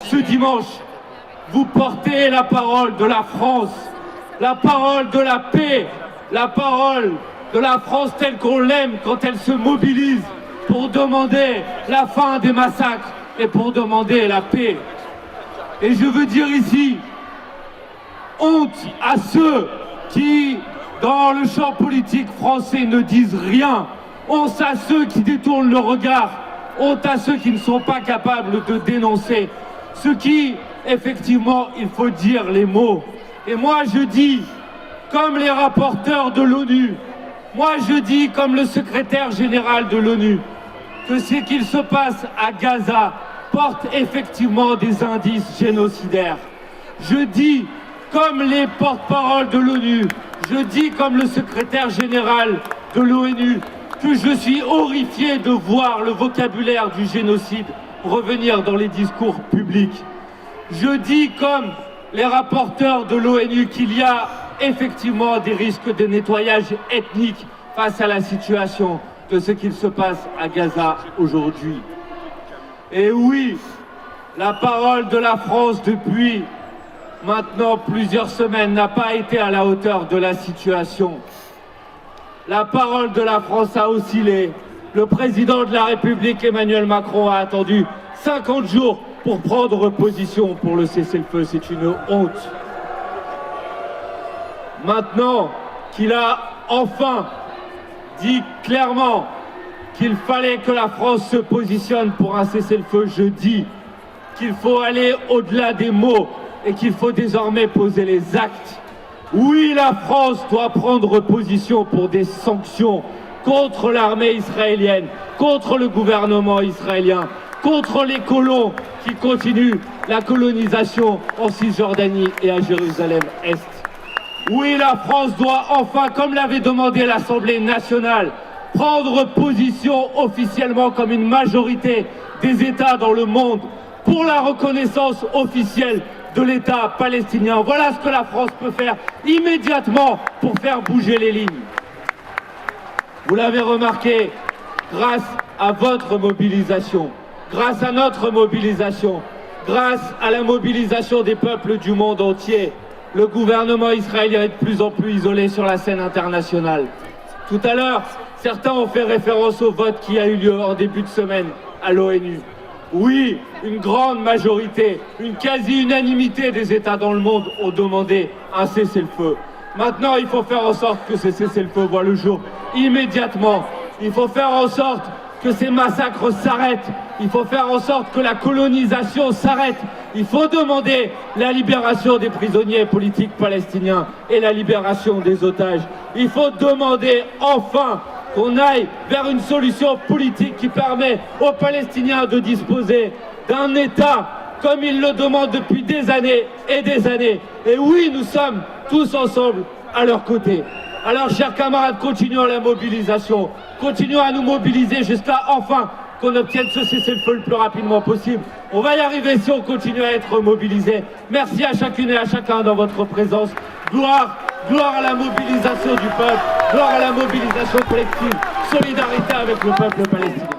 ce dimanche, vous portez la parole de la France, la parole de la paix, la parole de la France telle qu'on l'aime quand elle se mobilise pour demander la fin des massacres et pour demander la paix. Et je veux dire ici, honte à ceux qui, dans le champ politique français, ne disent rien. Honte à ceux qui détournent le regard. Honte à ceux qui ne sont pas capables de dénoncer. Ce qui, effectivement, il faut dire les mots. Et moi, je dis, comme les rapporteurs de l'ONU, moi, je dis, comme le secrétaire général de l'ONU, que ce qu'il se passe à Gaza porte effectivement des indices génocidaires. Je dis, comme les porte-paroles de l'ONU, je dis comme le secrétaire général de l'ONU, que je suis horrifié de voir le vocabulaire du génocide revenir dans les discours publics. Je dis comme les rapporteurs de l'ONU qu'il y a effectivement des risques de nettoyage ethnique face à la situation de ce qu'il se passe à Gaza aujourd'hui. Et oui, la parole de la France depuis maintenant plusieurs semaines n'a pas été à la hauteur de la situation. La parole de la France a oscillé. Le président de la République, Emmanuel Macron, a attendu 50 jours pour prendre position pour le cessez-le-feu. C'est une honte. Maintenant qu'il a enfin dit clairement qu'il fallait que la France se positionne pour un cessez-le-feu, je dis qu'il faut aller au-delà des mots et qu'il faut désormais poser les actes. Oui, la France doit prendre position pour des sanctions contre l'armée israélienne, contre le gouvernement israélien, contre les colons qui continuent la colonisation en Cisjordanie et à Jérusalem-Est. Oui, la France doit enfin, comme l'avait demandé l'Assemblée nationale, prendre position officiellement comme une majorité des États dans le monde pour la reconnaissance officielle de l'État palestinien. Voilà ce que la France peut faire immédiatement pour faire bouger les lignes. Vous l'avez remarqué, grâce à votre mobilisation, grâce à notre mobilisation, grâce à la mobilisation des peuples du monde entier, le gouvernement israélien est de plus en plus isolé sur la scène internationale. Tout à l'heure, certains ont fait référence au vote qui a eu lieu en début de semaine à l'ONU. Oui, une grande majorité, une quasi-unanimité des États dans le monde ont demandé un cessez-le-feu. Maintenant, il faut faire en sorte que ce cessez-le-feu voit le jour immédiatement. Il faut faire en sorte que ces massacres s'arrêtent. Il faut faire en sorte que la colonisation s'arrête. Il faut demander la libération des prisonniers politiques palestiniens et la libération des otages. Il faut demander enfin qu'on aille vers une solution politique qui permet aux Palestiniens de disposer d'un État comme ils le demandent depuis des années et des années. Et oui, nous sommes tous ensemble à leur côté. Alors, chers camarades, continuons la mobilisation. Continuons à nous mobiliser jusqu'à enfin qu'on obtienne ce cessez-le-feu le plus rapidement possible. On va y arriver si on continue à être mobilisés. Merci à chacune et à chacun dans votre présence. Gloire à la mobilisation du peuple, gloire à la mobilisation collective, solidarité avec le peuple palestinien.